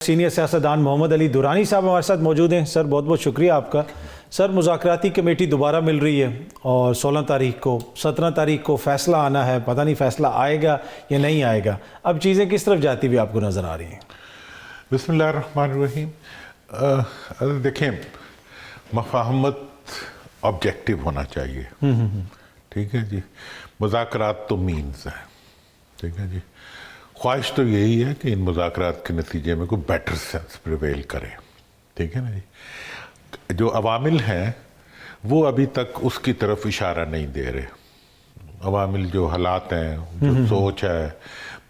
Senior سیاستدان محمد علی دورانی صاحب ہمارے ساتھ موجود ہیں. سر بہت بہت شکریہ آپ کا. سر مذاکراتی کمیٹی دوبارہ مل رہی ہے اور 16 تاریخ کو 17 تاریخ کو فیصلہ آنا ہے. پتہ نہیں فیصلہ آئے گا یا نہیں آئے گا. اب چیزیں کس طرف جاتی ہوئی آپ کو نظر آ رہی ہیں؟ بسم اللہ الرحمن الرحیم. دیکھیں، مفاہمت آبجیکٹیو ہونا چاہیے. ٹھیک ہے جی. مذاکرات تو مینز ہیں. ٹھیک ہے جی. خواہش تو یہی ہے کہ ان مذاکرات کے نتیجے میں کوئی بیٹر سینس پریویل کرے. ٹھیک ہے نا جی. جو عوامل ہیں وہ ابھی تک اس کی طرف اشارہ نہیں دے رہے. عوامل جو حالات ہیں، جو سوچ ہے،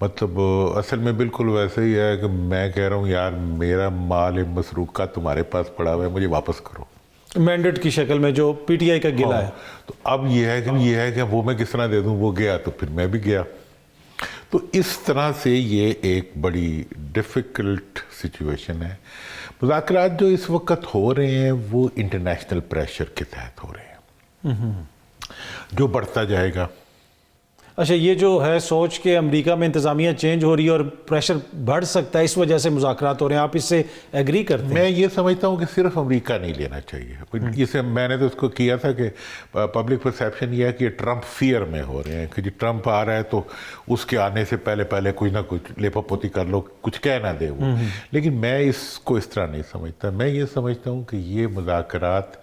مطلب اصل میں بالکل ویسے ہی ہے کہ میں کہہ رہا ہوں یار میرا مال مسروقہ تمہارے پاس پڑا ہوا ہے، مجھے واپس کرو. مینڈیٹ کی شکل میں جو پی ٹی آئی کا گلا ہے. تو اب یہ ہے کہ وہ میں کس طرح دے دوں. وہ گیا تو پھر میں بھی گیا. تو اس طرح سے یہ ایک بڑی ڈیفیکلٹ سچویشن ہے. مذاکرات جو اس وقت ہو رہے ہیں وہ انٹرنیشنل پریشر کے تحت ہو رہے ہیں، جو بڑھتا جائے گا. اچھا، یہ جو ہے سوچ کے امریکہ میں انتظامیہ چینج ہو رہی ہے اور پریشر بڑھ سکتا ہے، اس وجہ سے مذاکرات ہو رہے ہیں، آپ اس سے ایگری کرتے ہیں؟ میں یہ سمجھتا ہوں کہ صرف امریکہ نہیں لینا چاہیے. اسے میں نے تو اس کو کیا تھا کہ پبلک پرسیپشن یہ ہے کہ ٹرمپ فیئر میں ہو رہے ہیں کہ جی ٹرمپ آ رہا ہے تو اس کے آنے سے پہلے کچھ نہ کچھ لیپا پوتی کر لو، کچھ کہہ نہ دے وہ. لیکن میں اس کو اس طرح نہیں سمجھتا. میں یہ سمجھتا ہوں کہ یہ مذاکرات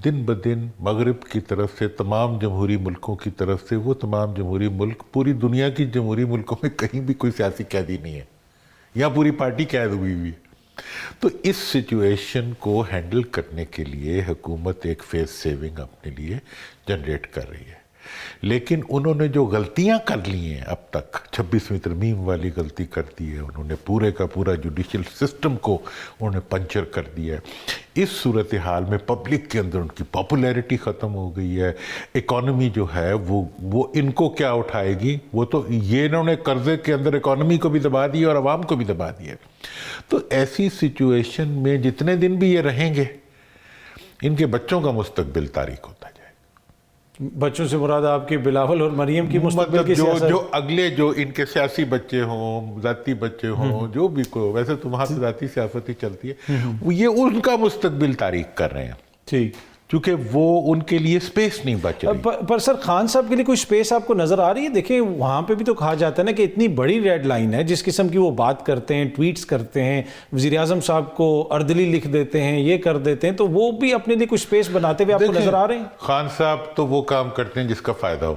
دن بدن مغرب کی طرف سے، تمام جمہوری ملکوں کی طرف سے، وہ تمام جمہوری ملک، پوری دنیا کی جمہوری ملکوں میں کہیں بھی کوئی سیاسی قیدی نہیں ہے یا پوری پارٹی قید ہوئی ہوئی. تو اس سچویشن کو ہینڈل کرنے کے لیے حکومت ایک فیس سیونگ اپنے لیے جنریٹ کر رہی ہے. لیکن انہوں نے جو غلطیاں کر لی ہیں اب تک، 26ویں ترمیم والی غلطی کر دی ہے انہوں نے، پورے کا پورا جوڈیشل سسٹم کو انہوں نے پنچر کر دیا ہے. اس صورتحال میں پبلک کے اندر ان کی پاپولیرٹی ختم ہو گئی ہے. اکانومی جو ہے وہ ان کو کیا اٹھائے گی؟ وہ تو یہ انہوں نے قرضے کے اندر اکانومی کو بھی دبا دیا اور عوام کو بھی دبا دیا. تو ایسی سچویشن میں جتنے دن بھی یہ رہیں گے، ان کے بچوں کا مستقبل تاریک ہوتا جائے. بچوں سے مراد آپ کے بلاول اور مریم کی مستقبل کی سیاست؟ جو اگلے جو ان کے سیاسی بچے ہوں، ذاتی بچے ہوں، جو بھی کو، ویسے تو وہاں سے ذاتی سیاست ہی چلتی ہے، یہ ان کا مستقبل تاریک کر رہے ہیں. ٹھیک. چونکہ وہ ان کے لیے سپیس نہیں بچ رہی. پر سر خان صاحب کے لیے کوئی سپیس آپ کو نظر آ رہی ہے؟ دیکھیں وہاں پہ بھی تو کہا جاتا ہے نا کہ اتنی بڑی ریڈ لائن ہے، جس قسم کی وہ بات کرتے ہیں، ٹویٹس کرتے ہیں، وزیر اعظم صاحب کو اردلی لکھ دیتے ہیں، یہ کر دیتے ہیں، تو وہ بھی اپنے لیے کوئی سپیس بناتے ہوئے آپ کو نظر آ رہے ہیں؟ خان صاحب تو وہ کام کرتے ہیں جس کا فائدہ ہو.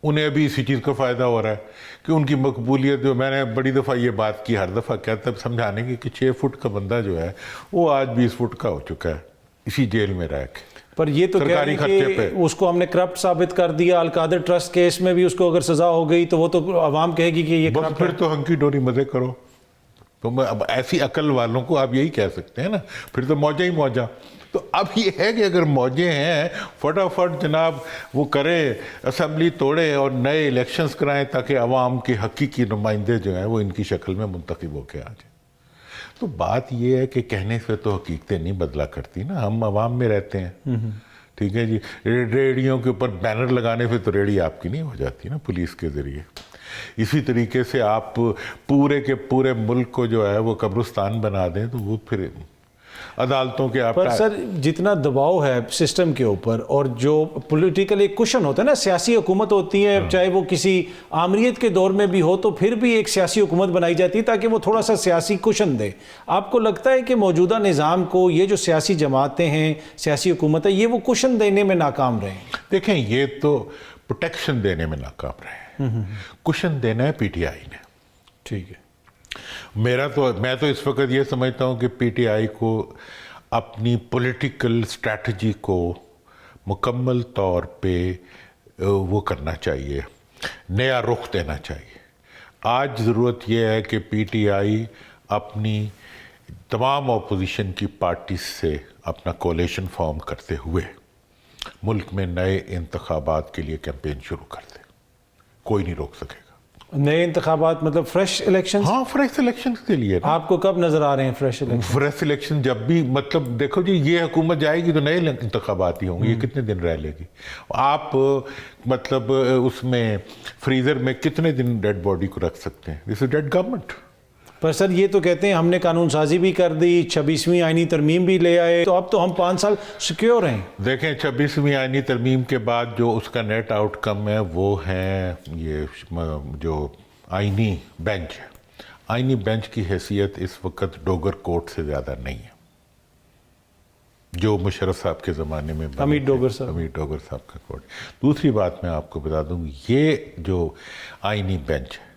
انہیں ابھی اسی چیز کا فائدہ ہو رہا ہے کہ ان کی مقبولیت، جو میں نے بڑی دفعہ یہ بات کی، ہر دفعہ کہتا ہے سمجھانے کی، کہ 6 فٹ کا بندہ جو ہے وہ آج 20 فٹ کا ہو چکا ہے اسی جیل میں رہ کے. پر یہ تو کہہ رہے ہیں کہ اس کو ہم نے کرپٹ ثابت کر دیا. القادر ٹرسٹ کیس میں بھی اس کو اگر سزا ہو گئی تو وہ تو عوام کہے گی کہ یہ بس پھر تو ہنکی ڈوری مزے کرو. تو اب ایسی عقل والوں کو آپ یہی کہہ سکتے ہیں نا، پھر تو موجہ ہی موجہ. تو اب یہ ہے کہ اگر موجے ہیں، فٹافٹ جناب وہ کرے، اسمبلی توڑے اور نئے الیکشنز کرائیں تاکہ عوام کے حقیقی نمائندے جو ہیں وہ ان کی شکل میں منتخب ہو کے آ جائیں. تو بات یہ ہے کہ کہنے سے تو حقیقتیں نہیں بدلا کرتی نا. ہم عوام میں رہتے ہیں. ٹھیک ہے جی. ریڑیوں کے اوپر بینر لگانے سے تو ریڑی آپ کی نہیں ہو جاتی نا پولیس کے ذریعے. اسی طریقے سے آپ پورے کے پورے ملک کو جو ہے وہ قبرستان بنا دیں تو وہ پھر عدالتوں کے آپ. پر سر جتنا دباؤ ہے سسٹم کے اوپر، اور جو پولیٹیکل ایک کشن ہوتا ہے نا، سیاسی حکومت ہوتی ہے، چاہے وہ کسی آمریت کے دور میں بھی ہو تو پھر بھی ایک سیاسی حکومت بنائی جاتی ہے تاکہ وہ تھوڑا سا سیاسی کشن دے. آپ کو لگتا ہے کہ موجودہ نظام کو یہ جو سیاسی جماعتیں ہیں، سیاسی حکومت ہے، یہ وہ کشن دینے میں ناکام رہے ہیں؟ دیکھیں یہ تو پروٹیکشن دینے میں ناکام رہے ہیں. کشن دینا ہے پی ٹی آئی نے. ٹھیک ہے. میں تو اس وقت یہ سمجھتا ہوں کہ پی ٹی آئی کو اپنی پولیٹیکل اسٹریٹجی کو مکمل طور پہ وہ کرنا چاہیے، نیا رخ دینا چاہیے. آج ضرورت یہ ہے کہ پی ٹی آئی اپنی تمام اپوزیشن کی پارٹی سے اپنا کولیشن فارم کرتے ہوئے ملک میں نئے انتخابات کے لیے کیمپین شروع کر دے. کوئی نہیں روک سکے گا. نئے انتخابات مطلب فریش الیکشن؟ ہاں، فریش الیکشن کے لیے. آپ کو کب نظر آ رہے ہیں فریش الیکشن؟ فریش الیکشن جب بھی، مطلب دیکھو جی یہ حکومت جائے گی تو نئے انتخابات ہی ہوں گے. یہ کتنے دن رہ لے گی؟ آپ مطلب اس میں فریزر میں کتنے دن ڈیڈ باڈی کو رکھ سکتے ہیں؟ دس از ڈیڈ گورنمنٹ. پر سر یہ تو کہتے ہیں ہم نے قانون سازی بھی کر دی، 26ویں آئینی ترمیم بھی لے آئے، تو اب تو ہم 5 سال سیکیور ہیں۔ دیکھیں 26ویں آئینی ترمیم کے بعد جو اس کا نیٹ آؤٹ کم ہے وہ ہے یہ جو آئینی بینچ ہے، آئینی بینچ کی حیثیت اس وقت ڈوگر کورٹ سے زیادہ نہیں ہے، جو مشرف صاحب کے زمانے میں حمید ڈوگر صاحب کا کورٹ۔ دوسری بات میں آپ کو بتا دوں، یہ جو آئینی بینچ ہے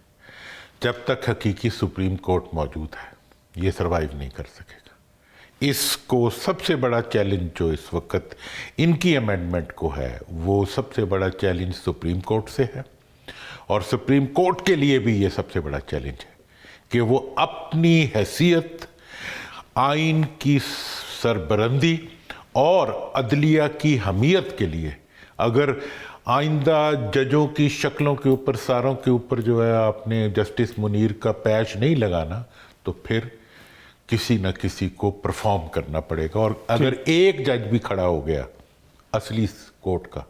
جب تک حقیقی سپریم کورٹ موجود ہے یہ سروائیو نہیں کر سکے گا۔ اس کو سب سے بڑا چیلنج جو اس وقت ان کی امینڈمنٹ کو ہے، وہ سب سے بڑا چیلنج سپریم کورٹ سے ہے، اور سپریم کورٹ کے لیے بھی یہ سب سے بڑا چیلنج ہے کہ وہ اپنی حیثیت، آئین کی سربلندی اور عدلیہ کی حمیت کے لیے اگر آئندہ ججوں کی شکلوں کے اوپر، ساروں کے اوپر جو ہے آپ نے جسٹس منیر کا پیچ نہیں لگانا، تو پھر کسی نہ کسی کو پرفارم کرنا پڑے گا، اور اگر ایک جج بھی کھڑا ہو گیا اصلی کورٹ کا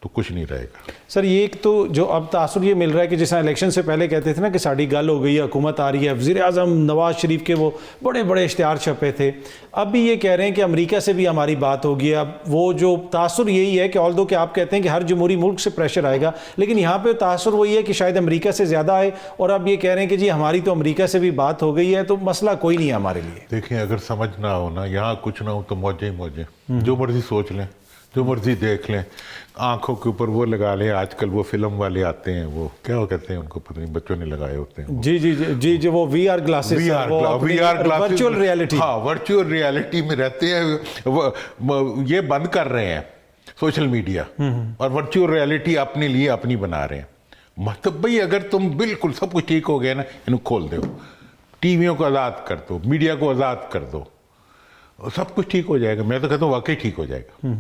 تو کچھ نہیں رہے گا۔ سر یہ ایک تو جو اب تاثر یہ مل رہا ہے کہ جیسا الیکشن سے پہلے کہتے تھے نا کہ ساڑی گل ہو گئی، حکومت آ رہی ہے، وزیر اعظم نواز شریف کے وہ بڑے بڑے اشتہار چھپے تھے، اب بھی یہ کہہ رہے ہیں کہ امریکہ سے بھی ہماری بات ہوگی۔ اب وہ جو تاثر یہی ہے کہ آلدو کہ آپ کہتے ہیں کہ ہر جمہوری ملک سے پریشر آئے گا، لیکن یہاں پہ تاثر وہی ہے کہ شاید امریکہ سے زیادہ آئے، اور اب یہ کہہ رہے ہیں کہ جی ہماری تو امریکہ سے بھی بات ہو گئی ہے، تو مسئلہ کوئی نہیں ہے ہمارے لیے۔ دیکھیں اگر سمجھ نہ ہو نا، یہاں کچھ نہ ہو تو موجیں ہی موجیں، جو مرضی سوچ لیں، جو مرضی دیکھ لیں، آنکھوں کے اوپر وہ لگا لیں، آج کل وہ فلم والے آتے ہیں، وہ کیا کہتے ہیں ان کو، پتہ نہیں، بچوں نے لگائے ہوتے ہیں، جی جی جی جی وہ V R glasses, virtual reality, ہاں ورچوئل ریالٹی میں رہتے ہیں، یہ بند کر رہے ہیں سوشل میڈیا، اور ورچوئل ریالٹی اپنے لیے اپنی بنا رہے ہیں۔ مطلب بھئی اگر تم بالکل سب کچھ ٹھیک ہو گیا نا، انہوں کھول دو، ٹی ویوں کو آزاد کر دو، میڈیا کو آزاد کر دو، سب کچھ ٹھیک ہو جائے گا۔ میں تو کہتا ہوں واقعی ٹھیک ہو جائے گا۔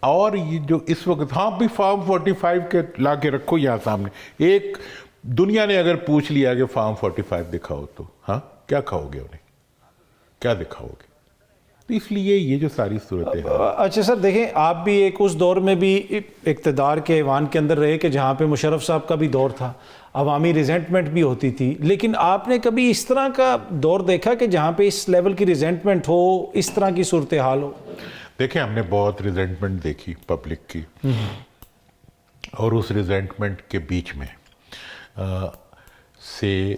اور یہ جو اس وقت، ہاں بھی فارم 45 کے لا کے رکھو یہاں سامنے، ایک دنیا نے اگر پوچھ لیا کہ فارم 45 دکھاؤ تو ہاں کیا کھاؤ گے انہیں، کیا دکھاؤ گے؟ تو اس لیے یہ جو ساری صورتیں ہیں۔ اچھا سر دیکھیں، آپ بھی ایک اس دور میں بھی اقتدار کے ایوان کے اندر رہے کہ جہاں پہ مشرف صاحب کا بھی دور تھا، عوامی ریزنٹمنٹ بھی ہوتی تھی، لیکن آپ نے کبھی اس طرح کا دور دیکھا کہ جہاں پہ اس لیول کی ریزنٹمنٹ ہو، اس طرح کی صورتحال ہو؟ دیکھیں ہم نے بہت ریزنٹمنٹ دیکھی پبلک کی، اور اس ریزنٹمنٹ کے بیچ میں سے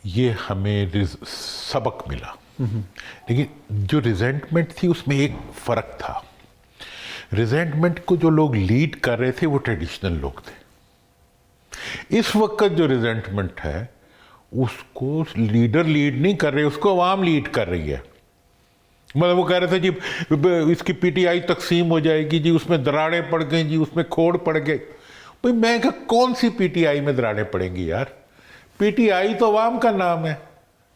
یہ ہمیں سبق ملا، لیکن جو ریزنٹمنٹ تھی اس میں ایک فرق تھا۔ ریزنٹمنٹ کو جو لوگ لیڈ کر رہے تھے وہ ٹریڈیشنل لوگ تھے۔ اس وقت جو ریزنٹمنٹ ہے اس کو لیڈر لیڈ نہیں کر رہے، اس کو عوام لیڈ کر رہی ہے۔ مطلب وہ کہہ رہے تھے جی اس کی پی ٹی آئی تقسیم ہو جائے گی، جی اس میں دراڑیں پڑ گئیں، جی اس میں کھوڑ پڑ گئے۔ بھئی میں کہا کون سی پی ٹی آئی میں دراڑیں پڑیں گی یار؟ پی ٹی آئی تو عوام کا نام ہے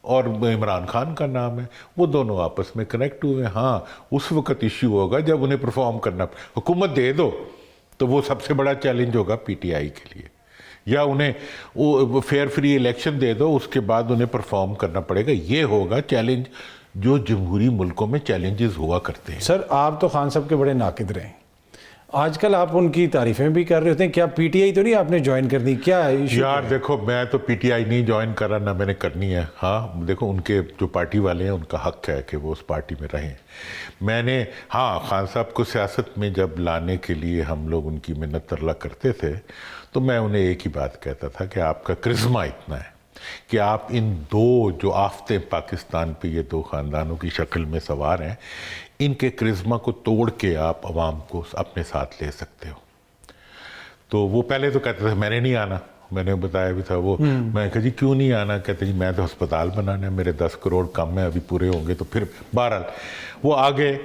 اور عمران خان کا نام ہے، وہ دونوں آپس میں کنیکٹ ہوئے۔ ہاں اس وقت ایشو ہوگا جب انہیں پرفارم کرنا، حکومت دے دو تو وہ سب سے بڑا چیلنج ہوگا پی ٹی آئی کے لیے، یا انہیں فیئر فری الیکشن دے دو، اس کے بعد انہیں پرفارم کرنا پڑے گا۔ یہ ہوگا چیلنج جو جمہوری ملکوں میں چیلنجز ہوا کرتے ہیں۔ سر آپ تو خان صاحب کے بڑے ناقد رہے ہیں، آج کل آپ ان کی تعریفیں بھی کر رہے ہوتے ہیں، کیا پی ٹی آئی تو نہیں آپ نے جوائن کر دی؟ کیا یار دیکھو میں تو پی ٹی آئی نہیں جوائن کر رہا، نہ میں نے کرنی ہے۔ ہاں دیکھو ان کے جو پارٹی والے ہیں ان کا حق ہے کہ وہ اس پارٹی میں رہیں۔ میں نے ہاں خان صاحب کو سیاست میں جب لانے کے لیے ہم لوگ ان کی منت ترلا کرتے تھے تو میں انہیں ایک ہی بات کہتا تھا کہ آپ کا کرزما اتنا ہے کہ آپ ان دو جو آفتیں پاکستان پہ یہ دو خاندانوں کی شکل میں سوار ہیں، ان کے کرزما کو توڑ کے آپ عوام کو اپنے ساتھ لے سکتے ہو۔ تو وہ پہلے تو کہتے تھے میں نے نہیں آنا، میں نے بتایا بھی تھا وہ، میں کہا جی کیوں نہیں آنا؟ کہتے جی میں تو ہسپتال بنانا ہے، میرے 10 کروڑ کم ہے، ابھی پورے ہوں گے تو پھر بہرحال وہ آگے،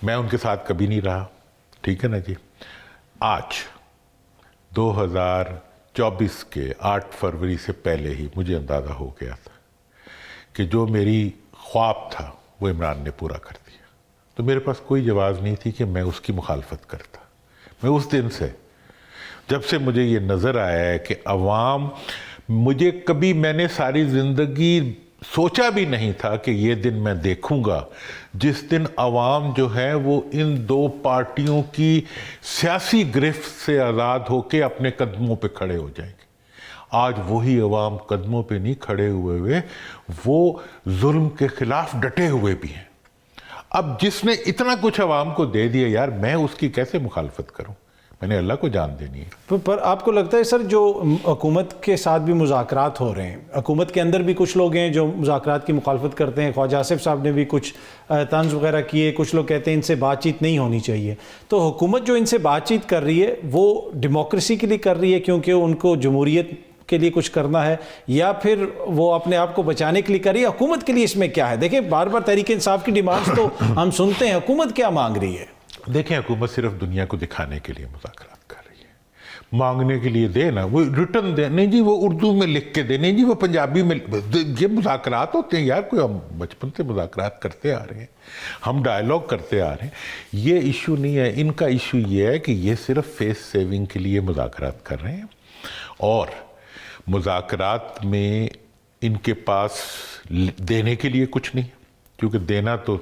میں ان کے ساتھ کبھی نہیں رہا، ٹھیک ہے نا جی۔ آج 2024 کے 8 فروری سے پہلے ہی مجھے اندازہ ہو گیا تھا کہ جو میری خواب تھا وہ عمران نے پورا کر دیا، تو میرے پاس کوئی جواز نہیں تھی کہ میں اس کی مخالفت کرتا۔ میں اس دن سے، جب سے مجھے یہ نظر آیا ہے کہ عوام، مجھے کبھی، میں نے ساری زندگی سوچا بھی نہیں تھا کہ یہ دن میں دیکھوں گا جس دن عوام جو ہے وہ ان دو پارٹیوں کی سیاسی گرفت سے آزاد ہو کے اپنے قدموں پہ کھڑے ہو جائیں گے۔ آج وہی عوام قدموں پہ نہیں کھڑے ہوئے وہ ظلم کے خلاف ڈٹے ہوئے بھی ہیں. اب جس نے اتنا کچھ عوام کو دے دیا یار، میں اس کی کیسے مخالفت کروں؟ میں نے اللہ کو جان دینی ہے. پر آپ کو لگتا ہے سر جو حکومت کے ساتھ بھی مذاکرات ہو رہے ہیں، حکومت کے اندر بھی کچھ لوگ ہیں جو مذاکرات کی مخالفت کرتے ہیں، خواجہ آصف صاحب نے بھی کچھ طنز وغیرہ کیے، کچھ لوگ کہتے ہیں ان سے بات چیت نہیں ہونی چاہیے، تو حکومت جو ان سے بات چیت کر رہی ہے وہ ڈیموکریسی کے لیے کر رہی ہے کیونکہ ان کو جمہوریت کے لیے کچھ کرنا ہے، یا پھر وہ اپنے آپ کو بچانے کے لیے کر رہی ہے؟ حکومت کے لیے اس میں کیا ہے؟ دیکھیں بار بار تحریک انصاف کی ڈیمانڈز تو ہم سنتے ہیں، حکومت کیا مانگ رہی ہے؟ دیکھیں حکومت صرف دنیا کو دکھانے کے لیے مذاکرات کر رہی ہے. مانگنے کے لیے دے نا، وہ ریٹرن دے، نہیں جی وہ اردو میں لکھ کے دے، نہیں جی وہ پنجابی میں. یہ مذاکرات ہوتے ہیں یار، کوئی ہم بچپن سے مذاکرات کرتے آ رہے ہیں، ہم ڈائیلاگ کرتے آ رہے ہیں. یہ ایشو نہیں ہے. ان کا ایشو یہ ہے کہ یہ صرف فیس سیونگ کے لیے مذاکرات کر رہے ہیں، اور مذاکرات میں ان کے پاس دینے کے لیے کچھ نہیں، کیونکہ دینا تو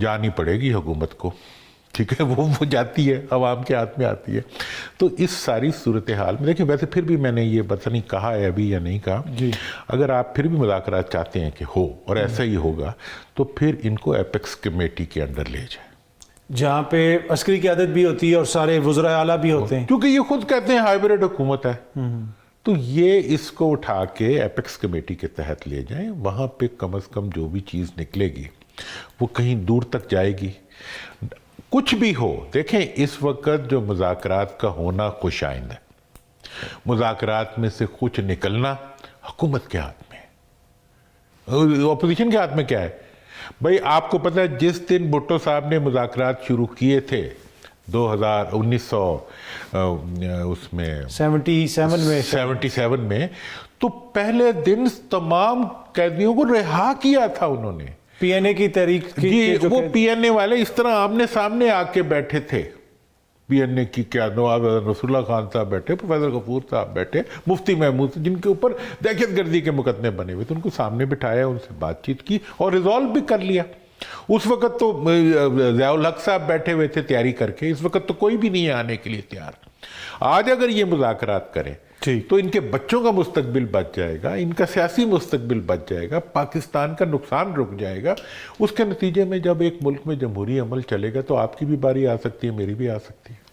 جانی پڑے گی حکومت کو، ٹھیک ہے، وہ جاتی ہے، عوام کے ہاتھ میں آتی ہے. تو اس ساری صورتحال میں دیکھیں، ویسے پھر بھی میں نے یہ پتہ نہیں کہا ہے ابھی یا نہیں کہا، اگر آپ پھر بھی مذاکرات چاہتے ہیں کہ ہو اور ایسا ہی ہوگا تو پھر ان کو ایپیکس کمیٹی کے انڈر لے جائیں، جہاں پہ عسکری قیادت بھی ہوتی ہے اور سارے وزراء اعلیٰ بھی ہوتے ہیں، کیونکہ یہ خود کہتے ہیں ہائیبریڈ حکومت ہے. تو یہ اس کو اٹھا کے ایپیکس کمیٹی کے تحت لے جائیں. وہاں پہ کم از کم جو بھی چیز نکلے گی وہ کہیں دور تک جائے گی. کچھ بھی ہو، دیکھیں اس وقت جو مذاکرات کا ہونا خوش آئند ہے، مذاکرات میں سے کچھ نکلنا حکومت کے ہاتھ میں ہے. اپوزیشن کے ہاتھ میں کیا ہے بھائی؟ آپ کو پتہ ہے جس دن بھٹو صاحب نے مذاکرات شروع کیے تھے 1977 میں، تو پہلے دن تمام قیدیوں کو رہا کیا تھا انہوں نے. پی این اے کی تحریک جی، وہ پی این اے والے اس طرح آمنے سامنے آ کے بیٹھے تھے. پی این اے کی کیا نواب رسول اللہ خان صاحب بیٹھے، پروفیسر غفور صاحب بیٹھے، مفتی محمود، جن کے اوپر دہشت گردی کے مقدمے بنے ہوئے تھے، ان کو سامنے بٹھایا، ان سے بات چیت کی اور ریزالو بھی کر لیا. اس وقت تو ضیاء الحق صاحب بیٹھے ہوئے تھے تیاری کر کے، اس وقت تو کوئی بھی نہیں ہے آنے کے لیے تیار. آج اگر یہ مذاکرات کریں تو ان کے بچوں کا مستقبل بچ جائے گا، ان کا سیاسی مستقبل بچ جائے گا، پاکستان کا نقصان رک جائے گا. اس کے نتیجے میں جب ایک ملک میں جمہوری عمل چلے گا تو آپ کی بھی باری آ سکتی ہے، میری بھی آ سکتی ہے.